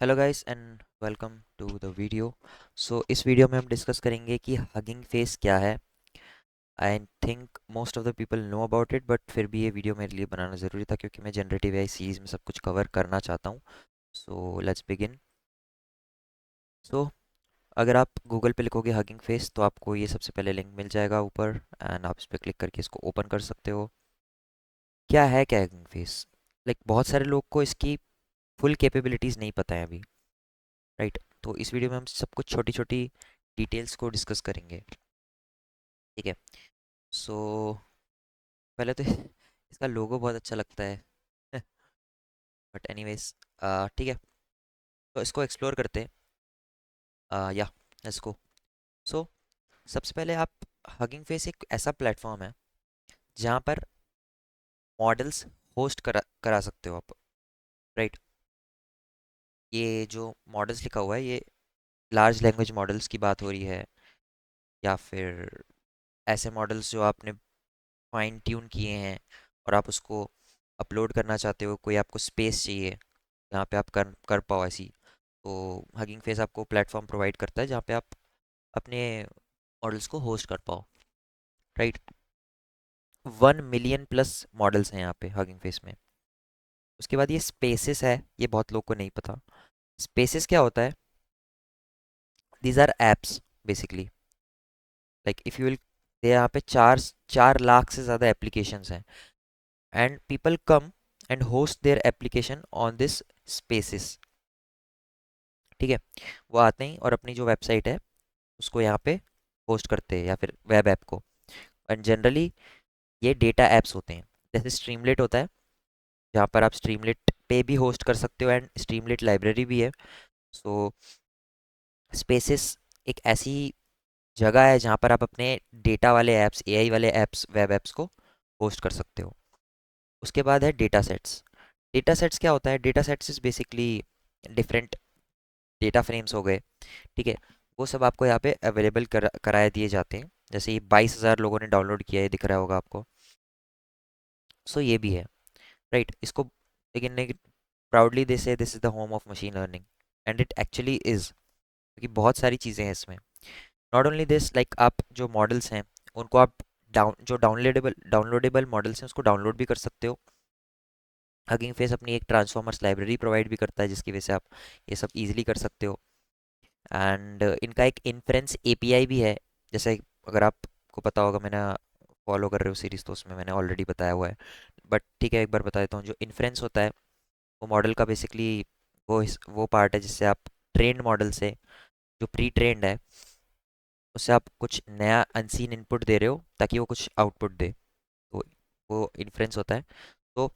Hello guys and welcome to the video. इस वीडियो में हम डिस्कस करेंगे कि हगिंग फेस क्या है। I think most of the people know about it, but फिर भी ये वीडियो मेरे लिए बनाना ज़रूरी था क्योंकि मैं जनरेटिव एआई सीरीज़ में सब कुछ कवर करना चाहता हूँ। So let's begin. सो अगर आप गूगल पे लिखोगे हगिंग फेस तो आपको ये सबसे पहले लिंक मिल जाएगा ऊपर, एंड आप इस पर क्लिक करके इसको ओपन कर सकते हो। क्या हगिंग फेस? बहुत सारे लोग को इसकी फुल कैपेबिलिटीज़ नहीं पता है अभी, राइट? तो इस वीडियो में हम सब कुछ छोटी छोटी डिटेल्स को डिस्कस करेंगे, ठीक है? सो पहले तो इसका लोगो बहुत अच्छा लगता है। बट एनीवेज, ठीक है, तो इसको एक्सप्लोर करते हैं। या इसको सो सबसे पहले आप, हगिंग फेस एक ऐसा प्लेटफॉर्म है जहाँ पर मॉडल्स होस्ट करा सकते हो आप, राइट? ये जो मॉडल्स लिखा हुआ है, ये लार्ज लैंग्वेज मॉडल्स की बात हो रही है, या फिर ऐसे मॉडल्स जो आपने फाइन ट्यून किए हैं और आप उसको अपलोड करना चाहते हो, कोई आपको स्पेस चाहिए जहाँ पे आप कर कर पाओ ऐसी। तो हगिंग फेस आपको प्लेटफॉर्म प्रोवाइड करता है जहाँ पे आप अपने मॉडल्स को होस्ट कर पाओ, राइट? 1 मिलियन प्लस मॉडल्स हैं यहाँ पे हगिंग फेस में। उसके बाद ये स्पेसेस है, ये बहुत लोग को नहीं पता। स्पेसेस क्या होता है? These are apps basically, like if you will, यहाँ पे 4 लाख से ज़्यादा एप्लीकेशंस हैं, and people come and host their application on this spaces, ठीक है? वो आते हैं और अपनी जो वेबसाइट है उसको यहाँ पे होस्ट करते हैं, या फिर वेब ऐप को। एंड जनरली ये डेटा ऐप्स होते हैं, जैसे स्ट्रीमलेट होता है, जहाँ पर आप स्ट्रीमलेट पे भी होस्ट कर सकते हो, एंड स्ट्रीमलेट लाइब्रेरी भी है। सो स्पेसिस एक ऐसी जगह है जहाँ पर आप अपने डेटा वाले ऐप्स, एआई वाले ऐप्स, वेब ऐप्स को होस्ट कर सकते हो। उसके बाद है डेटा सेट्स। डेटा सेट्स क्या होता है? Data sets is basically different data frames हो गए, ठीक है? वो सब आपको यहाँ पे अवेलेबल कराए दिए जाते हैं। जैसे ये 22,000 लोगों ने डाउनलोड किया है, दिख रहा होगा आपको। सो ये भी है, राइट? इसको लेकिन प्राउडली दे से this is the home of machine learning, and it actually is, क्योंकि बहुत सारी चीज़ें हैं इसमें। नॉट ओनली दिस, लाइक आप जो मॉडल्स हैं उनको आप डाउनलोडेबल मॉडल्स हैं उसको डाउनलोड भी कर सकते हो। हगिंग फेस अपनी एक ट्रांसफॉर्मर्स लाइब्रेरी प्रोवाइड भी करता है जिसकी वजह से आप ये सब इजीली कर सकते हो। एंड इनका एक इन्फ्रेंस एपीआई भी है। जैसे अगर आपको पता होगा, मैंने फॉलो कर रहे हो सीरीज तो उसमें मैंने ऑलरेडी बताया हुआ है, बट ठीक है, एक बार बता देता हूँ। जो इन्फ्रेंस होता है वो मॉडल का बेसिकली वो पार्ट है जिससे आप ट्रेंड मॉडल से, जो प्री ट्रेंड है, उससे आप कुछ नया अनसीन इनपुट दे रहे हो ताकि वो कुछ आउटपुट दे। तो वो इन्फ्रेंस होता है। तो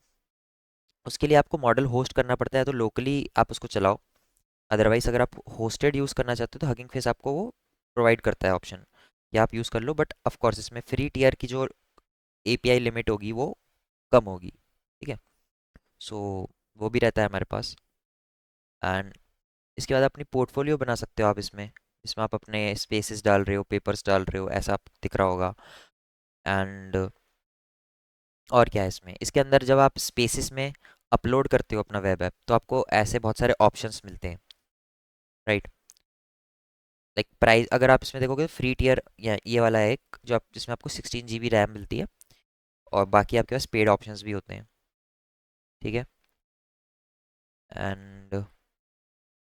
उसके लिए आपको मॉडल होस्ट करना पड़ता है, तो लोकली आप उसको चलाओ। अदरवाइज अगर आप होस्टेड यूज़ करना चाहते हो तो हगिंग फेस आपको वो प्रोवाइड करता है ऑप्शन, या आप यूज़ कर लो। बट ऑफ कोर्स इसमें फ्री टीयर की जो एपीआई लिमिट होगी वो कम होगी, ठीक है? सो वो भी रहता है हमारे पास। एंड इसके बाद अपनी पोर्टफोलियो बना सकते हो आप इसमें, जिसमें आप अपने स्पेसेस डाल रहे हो, पेपर्स डाल रहे हो, ऐसा आप दिख रहा होगा। एंड और क्या है इसमें, इसके अंदर जब आप स्पेसेस में अपलोड करते हो अपना वेब ऐप तो आपको ऐसे बहुत सारे ऑप्शंस मिलते हैं, राइट? लाइक प्राइस अगर आप इसमें देखोगे, फ्री टीयर या ये वाला है एक, जो आप जिसमें आपको 16 GB रैम मिलती है, और बाकी आपके पास पेड ऑप्शंस भी होते हैं, ठीक है? And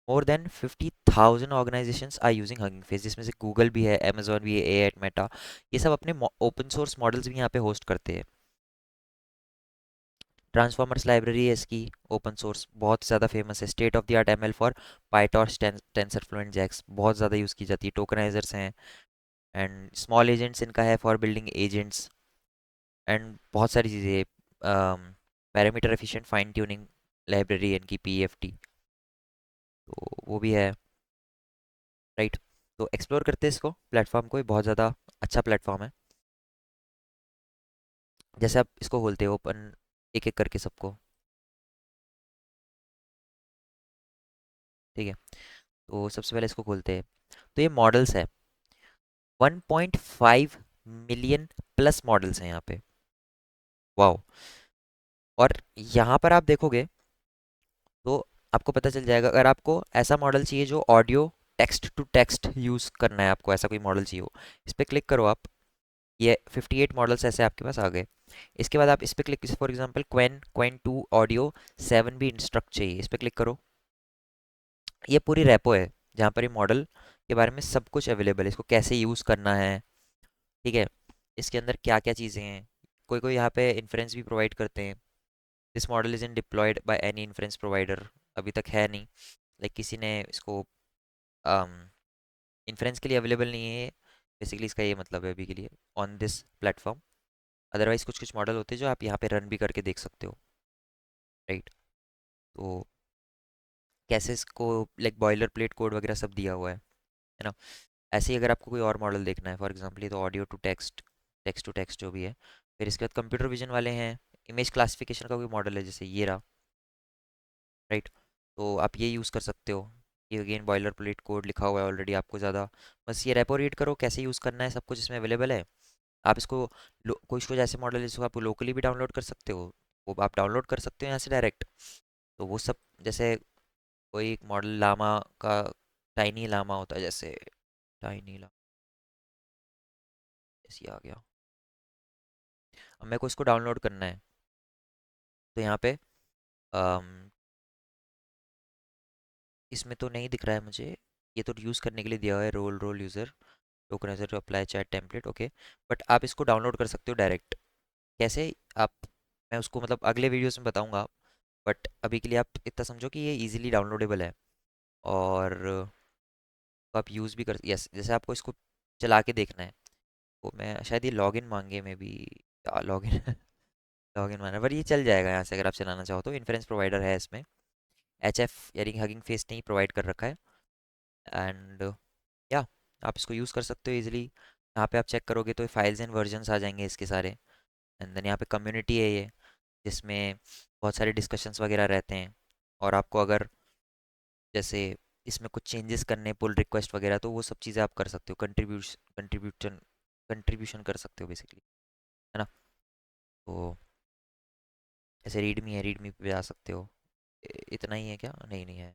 more than 50,000 organizations are using Hugging Face, जिसमें से गूगल भी है, अमेजोन भी है, ए एट मेटा, ये सब अपने ओपन सोर्स मॉडल्स भी यहाँ पे होस्ट करते हैं। ट्रांसफॉर्मर्स लाइब्रेरी है इसकी, ओपन सोर्स, बहुत ज़्यादा फेमस है। State of the art ML for PyTorch, TensorFlow JAX, बहुत ज़्यादा यूज़ की जाती है। टोकनाइजर्स हैं, एंड स्मॉल एजेंट्स इनका है फॉर बिल्डिंग एजेंट्स, एंड बहुत सारी चीज़ें। Parameter efficient fine tuning library इनकी, पीएफटी, तो वो भी है, राइट? तो एक्सप्लोर करते हैं इसको, प्लेटफॉर्म को, ये बहुत ज़्यादा अच्छा प्लेटफॉर्म है। जैसे आप इसको खोलते हो ओपन, एक एक करके सबको, ठीक है? तो सबसे पहले इसको खोलते हैं। तो ये मॉडल्स है, 1.5 मिलियन प्लस मॉडल्स हैं यहाँ पे। वाओ! और यहाँ पर आप देखोगे तो आपको पता चल जाएगा। अगर आपको ऐसा मॉडल चाहिए जो audio text to text use करना है, आपको ऐसा कोई मॉडल चाहिए हो, इस पर क्लिक करो आप। ये 58 मॉडल्स ऐसे आपके पास आ गए। इसके बाद आप इस पर क्लिक, फॉर एग्जांपल क्वेन 2 ऑडियो 7 भी इंस्ट्रक्ट चाहिए, इस पर क्लिक करो। ये पूरी रेपो है जहाँ पर ये मॉडल के बारे में सब कुछ अवेलेबल है, इसको कैसे यूज़ करना है, ठीक है, इसके अंदर क्या क्या चीज़ें हैं। कोई कोई यहाँ पे इन्फ्रेंस भी प्रोवाइड करते हैं। This model is in deployed by any inference provider, अभी तक है नहीं, लाइक किसी ने इसको इन्फ्रेंस के लिए अवेलेबल नहीं है बेसिकली, इसका ये मतलब है अभी के लिए ऑन दिस प्लेटफॉर्म। अदरवाइज कुछ कुछ मॉडल होते हैं जो आप यहाँ पे रन भी करके देख सकते हो, राइट। तो कैसे इसको, लाइक बॉयलर प्लेट कोड वगैरह सब दिया हुआ है ना। ऐसे ही अगर आपको कोई और मॉडल देखना है, फॉर एग्जांपल ये तो audio to text, text to text जो भी है। फिर इसके बाद कंप्यूटर विजन वाले हैं, इमेज क्लासिफिकेशन का कोई मॉडल है जैसे ये रहा, राइट। तो आप ये यूज़ कर सकते हो। ये अगेन बॉयलर प्लेट कोड लिखा हुआ है ऑलरेडी, आपको ज़्यादा बस ये रेपो रीड करो, कैसे यूज़ करना है सब कुछ इसमें अवेलेबल है। आप इसको कुछ कुछ ऐसे मॉडल है जिसको आप लोकली भी डाउनलोड कर सकते हो, वो आप डाउनलोड कर सकते हो यहाँ से डायरेक्ट। तो वो सब जैसे कोई एक मॉडल लामा का, टाइनी लामा होता है जैसे, टाइनी लामा जैसे आ गया। अब मेरे को इसको डाउनलोड करना है, तो यहाँ पे अम, इसमें तो नहीं दिख रहा है मुझे। ये तो यूज़ करने के लिए दिया हुआ है, role user tokenizer to apply chat template, okay. But आप इसको डाउनलोड कर सकते हो डायरेक्ट। कैसे आप, मैं उसको मतलब अगले वीडियोस में बताऊंगा, बट अभी के लिए आप इतना समझो कि ये इजीली डाउनलोडेबल है। और आप यूज़ भी कर, यस, जैसे आपको इसको चला के देखना है, तो मैं शायद ये लॉगिन मांगे में भी, लॉगिन लॉगिन मांगा, पर ये चल जाएगा यहाँ से अगर आप चलाना चाहो तो। इन्फ्रेंस प्रोवाइडर है इसमें, एच एफ यानी हगिंग फेस नहीं प्रोवाइड कर रखा है। एंड या आप इसको यूज़ कर सकते हो इजीली। यहाँ पे आप चेक करोगे तो फाइल्स एंड वर्जन्स आ जाएंगे इसके सारे। एंड देन यहाँ पे कम्युनिटी है ये, जिसमें बहुत सारे डिस्कशंस वगैरह रहते हैं। और आपको अगर जैसे इसमें कुछ चेंजेस करने, पुल रिक्वेस्ट वगैरह, तो वो सब चीज़ें आप कर सकते हो, कंट्रीब्यूशन कर सकते हो बेसिकली, है ना। तो ऐसे रीडमी है, रीडमी पे जा सकते हो। इतना ही है क्या, नहीं नहीं है,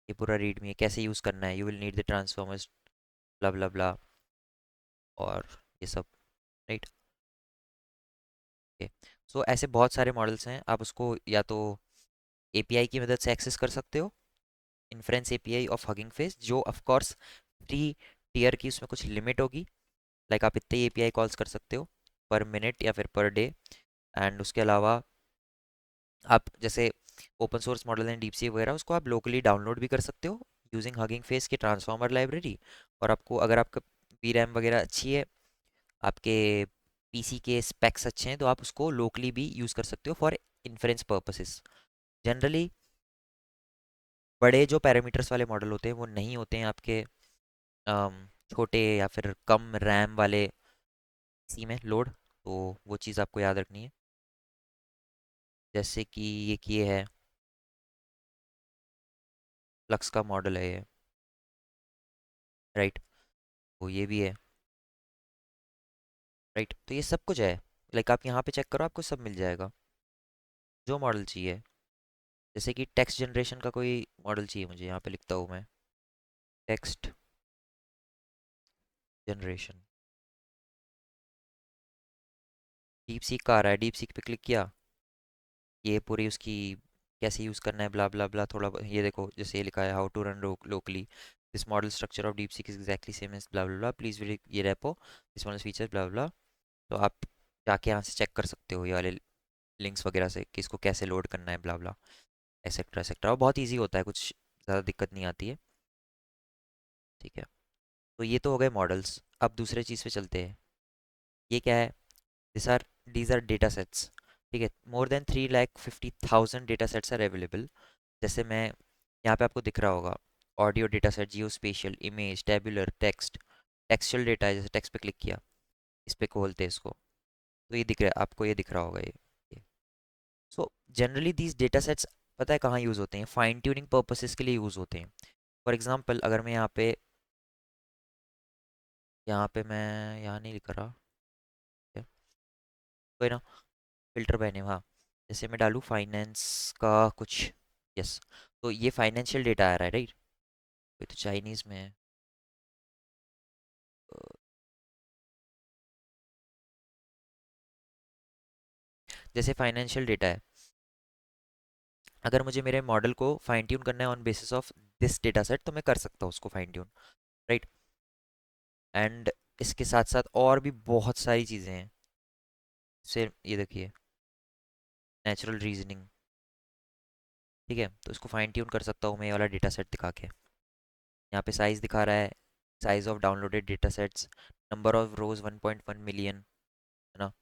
ये पूरा रीडमी है, कैसे यूज़ करना है, you will need the transformers, blah blah blah, और ये सब, राइट। ओके, सो ऐसे बहुत सारे मॉडल्स हैं, आप उसको या तो एपीआई की मदद से एक्सेस कर सकते हो, inference API of hugging face, जो ऑफ कोर्स फ्री टीयर की उसमें कुछ लिमिट होगी, लाइक आप इतने ही एपीआई कॉल्स कर सकते हो पर मिनट या फिर पर डे। एंड उसके अलावा आप जैसे ओपन सोर्स मॉडल हैं डीप सी वगैरह, उसको आप लोकली डाउनलोड भी कर सकते हो यूजिंग हगिंग फेस की ट्रांसफॉर्मर लाइब्रेरी। और आपको अगर आपका वी रैम वगैरह अच्छी है, आपके पीसी के स्पेक्स अच्छे हैं, तो आप उसको लोकली भी यूज़ कर सकते हो फॉर इन्फ्रेंस पर्पसेस। जनरली बड़े जो पैरामीटर्स वाले मॉडल होते हैं वो नहीं होते हैं आपके छोटे या फिर कम रैम वाले सी में लोड, तो वो चीज़ आपको याद रखनी है। जैसे कि ये है, फ्लक्स का मॉडल है ये, राइट। तो ये भी है, राइट। तो ये सब कुछ है, लाइक आप यहाँ पे चेक करो, आपको सब मिल जाएगा जो मॉडल चाहिए। जैसे कि टेक्स्ट जनरेशन का कोई मॉडल चाहिए मुझे, यहाँ पे लिखता हूँ मैं, टेक्स्ट जनरेशन, डीप सीक का आ रहा है, डीप सीक पे क्लिक किया, ये पूरी उसकी कैसे यूज़ करना है ब्ला ब्ला ब्ला, थोड़ा ये देखो जैसे ये लिखा है, how to run locally this model structure of DeepSeek is exactly same as blah blah blah, please ये repo this model features blah blah. तो आप जाके यहाँ से चेक कर सकते हो ये वाले लिंक्स वगैरह से कि इसको कैसे लोड करना है ब्ला ब्ला, एक्सेट्रा एक्सेट्रा। और बहुत ईजी होता है, कुछ ज़्यादा दिक्कत नहीं आती है, ठीक है। तो ये तो हो गए मॉडल्स। अब दूसरे चीज़ पे चलते हैं। ये क्या है, these are डेटा सेट्स, ठीक है। More than 3,50,000 data sets are available. जैसे मैं यहाँ पे आपको दिख रहा होगा, audio data set, geospatial, image, tabular, text, textual data है, जैसे टेक्स्ट पे क्लिक किया, इस पे खोलते हैं इसको, तो ये दिख रहा है आपको, ये दिख रहा होगा ये। So generally these data sets पता है कहाँ यूज़ होते हैं, फाइन ट्यूनिंग पर्पसेस के लिए यूज़ होते हैं। फॉर एग्जांपल अगर मैं यहाँ पे मैं यहाँ नहीं लिख रहा, ठीक है, कोई ना, फिल्टर मैंने, हाँ, जैसे मैं डालूँ फाइनेंस का कुछ, यस, तो ये फाइनेंशियल डेटा आ रहा है, राइट? ये तो चाइनीज़ में है। अ, जैसे फाइनेंशियल डेटा है, अगर मुझे मेरे मॉडल को फाइन ट्यून करना है on basis of this data set, तो मैं कर सकता हूँ उसको फाइन ट्यून, राइट? एंड इसके साथ साथ और भी बहुत सारी चीज़ें हैं। सिर्फ ये देखिए, नेचुरल रीजनिंग, ठीक है? तो इसको फाइन ट्यून कर सकता हूँ मैं ये वाला डेटा सेट दिखा के। यहाँ पे साइज दिखा रहा है, size of downloaded data sets, number of rose 1.1 million, है ना?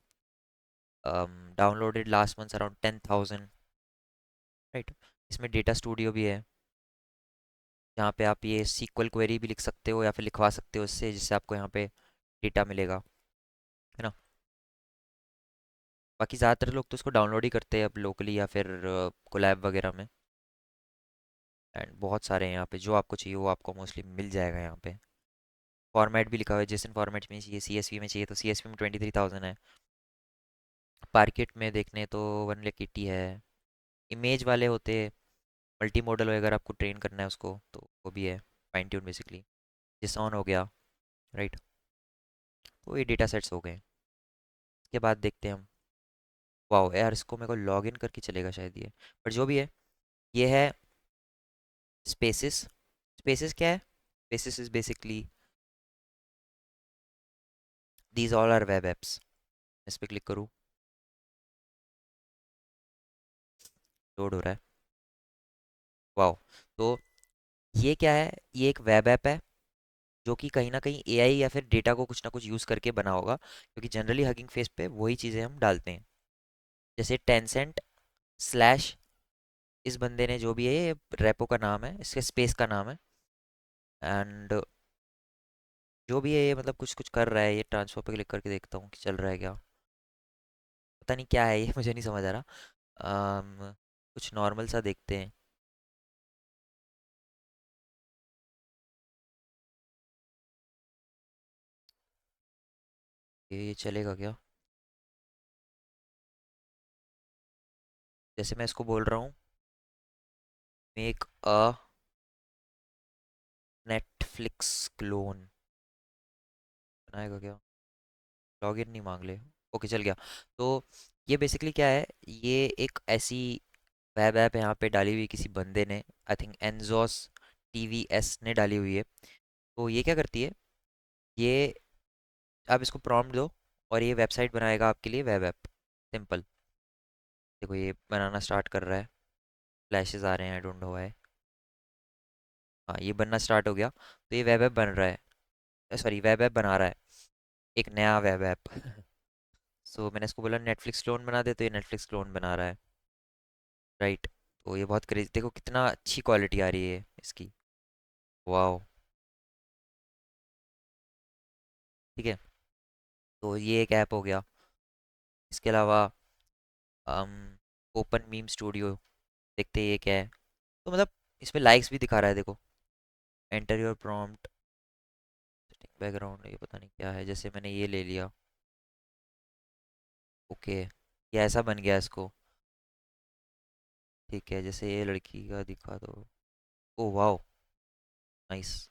Downloaded last month around 10,000, right? इसमें डेटा स्टूडियो भी है, जहाँ पे आप ये सीक्वल क्वेरी भी लिख सकते हो या फिर लिखवा सकते हो इससे, जिससे आपको यहाँ पे डेटा मिलेगा, है ना? बाकी ज़्यादातर लोग तो इसको डाउनलोड ही करते हैं अब लोकली या फिर कोलैब वगैरह में। एंड बहुत सारे हैं यहाँ पे, जो आपको चाहिए वो आपको मोस्टली मिल जाएगा यहाँ पे। फॉर्मेट भी लिखा हुआ है, जिस फॉर्मेट में चाहिए, CSV में चाहिए तो CSV में 23,000 है। पार्किट में देखने तो 180 है। इमेज वाले होते, मल्टी मॉडल अगर आपको ट्रेन करना है उसको, तो वो भी है, फाइन ट्यून बेसिकली। जिसॉन हो गया, राइट? तो ये डेटा सेट्स हो गए। इसके बाद देखते हैं हम, वाह यार, इसको मेरे को लॉग इन करके चलेगा शायद ये, पर जो भी है, ये है स्पेसिस। स्पेसिस क्या है? Spaces is basically these all are web apps. इस पर क्लिक करूँ, लोड हो रहा है। वाह, तो ये क्या है? ये एक वेब ऐप है, जो कि कहीं ना कहीं AI या फिर डेटा को कुछ ना कुछ यूज़ करके बना होगा, क्योंकि जनरली हगिंग फेस पे वही चीज़ें हम डालते हैं। जैसे टेंसेंट स्लैश, इस बंदे ने जो भी है, ये रेपो का नाम है, इसके स्पेस का नाम है। एंड जो भी है ये मतलब कुछ कुछ कर रहा है, ये ट्रांसफर पे क्लिक करके देखता हूँ कि चल रहा है क्या। पता नहीं क्या है ये मुझे नहीं समझ आ रहा। कुछ नॉर्मल सा देखते हैं। ये चलेगा क्या? जैसे मैं इसको बोल रहा हूँ, मेक अ नेटफ्लिक्स क्लोन, बनाएगा क्या? लॉगिन नहीं मांग ले। ओके, चल गया। तो ये बेसिकली क्या है? ये एक ऐसी वेब ऐप है, यहाँ पे डाली हुई किसी बंदे ने, आई थिंक एनजोस TVS ने डाली हुई है। तो ये क्या करती है? ये आप इसको प्रॉम्प्ट दो और ये वेबसाइट बनाएगा आपके लिए, वेब ऐप, सिंपल। देखो ये बनाना स्टार्ट कर रहा है, फ्लैशेस आ रहे हैं, आई डोंट नो व्हाई। हाँ, ये बनना स्टार्ट हो गया, तो ये वेब ऐप बन रहा है, सॉरी वेब ऐप बना रहा है, एक नया वेब ऐप। सो मैंने इसको बोला नेटफ्लिक्स क्लोन बना दे, तो ये नेटफ्लिक्स क्लोन बना रहा है, राइट? तो ये बहुत क्रेजी, देखो कितना अच्छी क्वालिटी आ रही है इसकी। वाओ, ठीक है। तो ये एक ऐप हो गया। इसके अलावा हम ओपन मीम स्टूडियो देखते हैं, ये क्या है? तो मतलब इसमें लाइक्स भी दिखा रहा है, देखो, एंटर योर प्रॉम्प्ट, बैकग्राउंड, ये पता नहीं क्या है, जैसे मैंने ये ले लिया। ओके, ये ऐसा बन गया इसको, ठीक है, जैसे ये लड़की का दिखा दो। Oh wow, nice.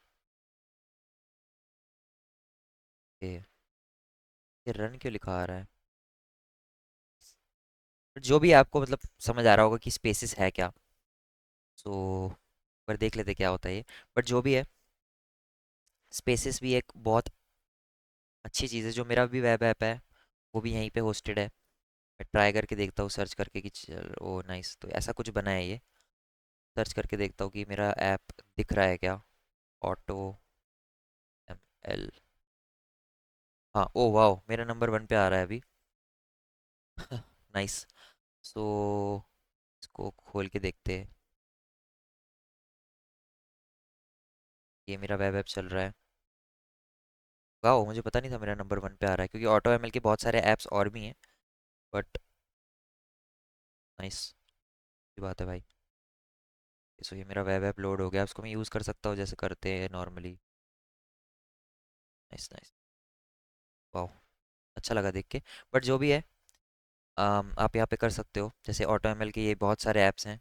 ये रन क्यों लिखा आ रहा है? जो भी आपको मतलब समझ आ रहा होगा कि स्पेसिस है क्या, सो पर देख लेते क्या होता है ये। बट जो भी है, स्पेसिस भी एक बहुत अच्छी चीज़ है। जो मेरा भी वेब ऐप है, वो भी यहीं पे होस्टेड है। मैं ट्राई करके देखता हूँ सर्च करके कि चल, ओ नाइस, तो ऐसा कुछ बना है ये। सर्च करके देखता हूँ कि मेरा ऐप दिख रहा है क्या। ऑटो ML, हाँ, ओ वाओ, मेरा नंबर 1 पे आ रहा है अभी। नाइस। सो इसको खोल के देखते हैं। ये मेरा वेब ऐप चल रहा है। वाओ, मुझे पता नहीं था मेरा नंबर 1 पे आ रहा है, क्योंकि ऑटो ML के बहुत सारे ऐप्स और भी हैं, बट नाइस, की बात है भाई। सो ये मेरा वेब ऐप लोड हो गया, इसको मैं यूज़ कर सकता हूँ जैसे करते हैं नॉर्मली। नाइस नाइस, वाओ, अच्छा लगा देख के। बट जो भी है, आप यहाँ पे कर सकते हो, जैसे ऑटो ML के ये बहुत सारे ऐप्स हैं।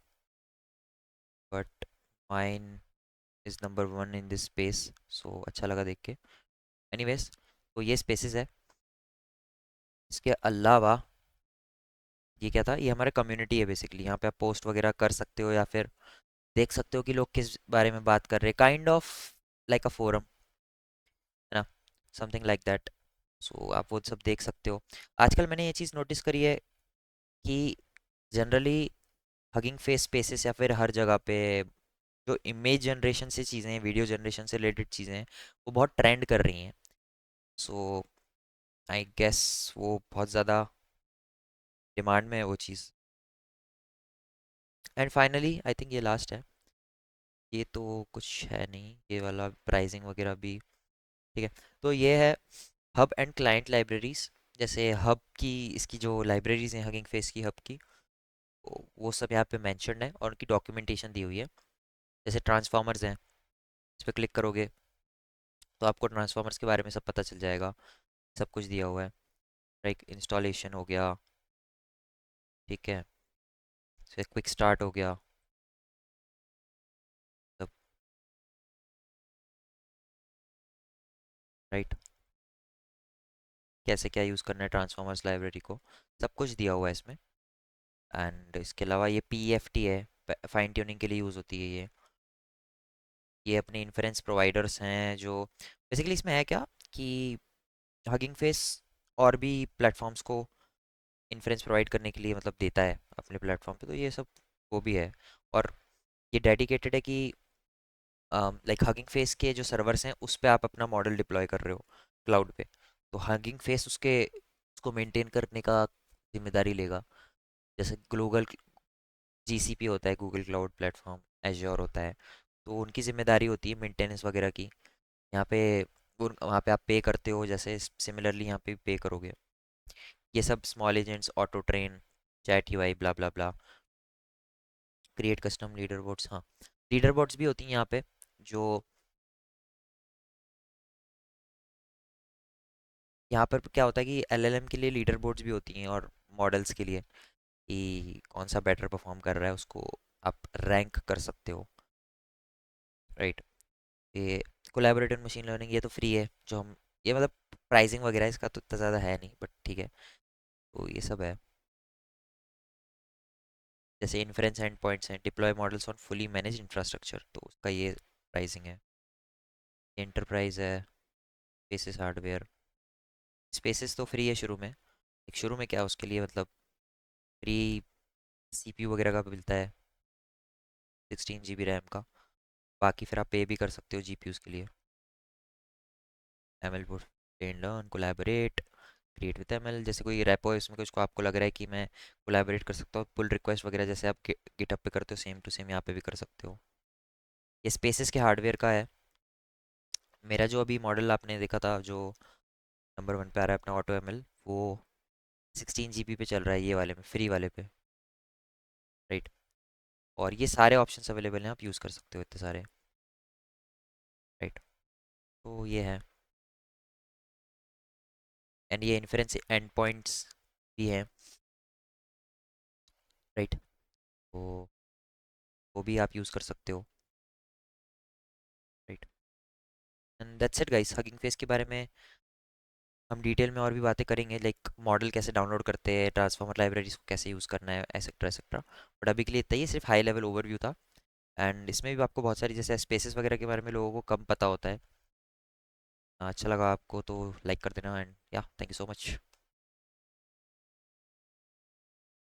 But mine is number one in this space, so अच्छा लगा देख के। एनीवेज, तो ये स्पेसेस है। इसके अलावा ये क्या था, ये हमारा कम्युनिटी है बेसिकली। यहाँ पे आप पोस्ट वगैरह कर सकते हो या फिर देख सकते हो कि लोग किस बारे में बात कर रहे हैं, kind of like a forum, है ना, समथिंग लाइक दैट। सो आप वो सब देख सकते हो। आजकल मैंने ये चीज़ नोटिस करी है कि जनरली हगिंग फेस स्पेसेस या फिर हर जगह पे जो इमेज जनरेशन से चीज़ें हैं, वीडियो जनरेशन से रिलेटेड चीज़ें हैं, वो बहुत ट्रेंड कर रही हैं। सो आई गेस वो बहुत ज़्यादा डिमांड में है वो चीज़। एंड फाइनली आई थिंक ये लास्ट है। ये तो कुछ है नहीं, ये वाला प्राइसिंग वगैरह भी ठीक है। तो ये है हब एंड क्लाइंट लाइब्रेरीज। जैसे हब की, इसकी जो लाइब्रेरीज हैं हगिंग फेस की, हब की, वो सब यहाँ पे मेंशन्ड है और उनकी डॉक्यूमेंटेशन दी हुई है। जैसे ट्रांसफॉर्मर्स हैं, इस पर क्लिक करोगे तो आपको ट्रांसफॉर्मर्स के बारे में सब पता चल जाएगा, सब कुछ दिया हुआ है। लाइक इंस्टॉलेशन हो गया, ठीक है, फिर क्विक स्टार्ट हो गया, सब, राइट, कैसे क्या यूज़ करना है ट्रांसफॉर्मर्स लाइब्रेरी को, सब कुछ दिया हुआ है इसमें। एंड इसके अलावा ये PFT है, फाइन ट्यूनिंग के लिए यूज़ होती है ये अपने इन्फ्रेंस प्रोवाइडर्स हैं जो बेसिकली, इसमें है क्या कि हगिंग फेस और भी प्लेटफॉर्म्स को इन्फ्रेंस प्रोवाइड करने के लिए मतलब देता है अपने प्लेटफॉर्म पे, तो ये सब वो भी है। और ये डेडिकेटेड है कि लाइक हगिंग फेस के जो सर्वर्स हैं उस पे आप अपना मॉडल डिप्लॉय कर रहे हो क्लाउड पे, तो हगिंग फेस उसके उसको मेंटेन करने का जिम्मेदारी लेगा। जैसे गूगल GCP होता है, गूगल क्लाउड प्लेटफॉर्म, एज्योर होता है, तो उनकी जिम्मेदारी होती है मेंटेनेंस वगैरह की। यहाँ पे वहाँ पे आप पे करते हो, जैसे सिमिलरली यहाँ पे पे करोगे। ये सब small agents, auto train, chat UI, ब्ला ब्ला ब्ला, क्रिएट कस्टम लीडर बोर्ड्स, हाँ, लीडर बोर्ड्स भी होती हैं यहाँ पे। जो यहाँ पर क्या होता है कि LLM के लिए लीडर बोर्ड्स भी होती हैं और मॉडल्स के लिए, कि कौन सा बेटर परफॉर्म कर रहा है उसको आप रैंक कर सकते हो, राइट। ये कोलैबोरेटिव मशीन लर्निंग, ये तो फ्री है जो हम, ये मतलब प्राइसिंग वगैरह इसका तो इतना ज़्यादा है नहीं, बट ठीक है। तो ये सब है। जैसे इन्फ्रेंस एंड पॉइंट्स हैं, deploy models on fully manage infrastructure, तो उसका ये प्राइसिंग है। एंटरप्राइज है, स्पेसिस हार्डवेयर। स्पेसिस तो फ्री है शुरू में, एक शुरू में क्या उसके लिए मतलब फ्री CPU वगैरह का मिलता है, 16 GB रैम का। बाकी फिर आप पे भी कर सकते हो GPUs के लिए। ML पर train, learn, collaborate, create with ML। जैसे कोई रेपो है उसमें कुछ को आपको लग रहा है कि मैं कोलैबोरेट कर सकता हूँ, पुल रिक्वेस्ट वगैरह जैसे आप गिटहब पे करते हो, सेम टू सेम यहाँ पे भी कर सकते हो। ये स्पेसिस के हार्डवेयर का है। मेरा जो अभी मॉडल आपने देखा था जो नंबर 1 पे आ रहा है अपना AutoML, वो 16 GB पे चल रहा है, ये वाले में, फ्री वाले पे, राइट। और ये सारे ऑप्शंस अवेलेबल हैं, आप यूज़ कर सकते हो इतने सारे, राइट। तो ये है। एंड ये इन्फ्रेंस एंड पॉइंट्स भी हैं, राइट। तो वो भी आप यूज़ कर सकते हो, right. And that's it guys, hugging face के बारे में हम डिटेल में और भी बातें करेंगे, लाइक मॉडल कैसे डाउनलोड करते हैं, ट्रांसफॉर्मर लाइब्रेरीज को कैसे यूज़ करना है, एक्सेट्रा एक्सेट्रा। बट अभी के लिए इतना ही है, सिर्फ हाई लेवल ओवरव्यू था। एंड इसमें भी आपको बहुत सारी जैसे स्पेसेस वगैरह के बारे में लोगों को कम पता होता है। अच्छा लगा आपको तो लाइक कर देना, एंड या थैंक यू सो मच।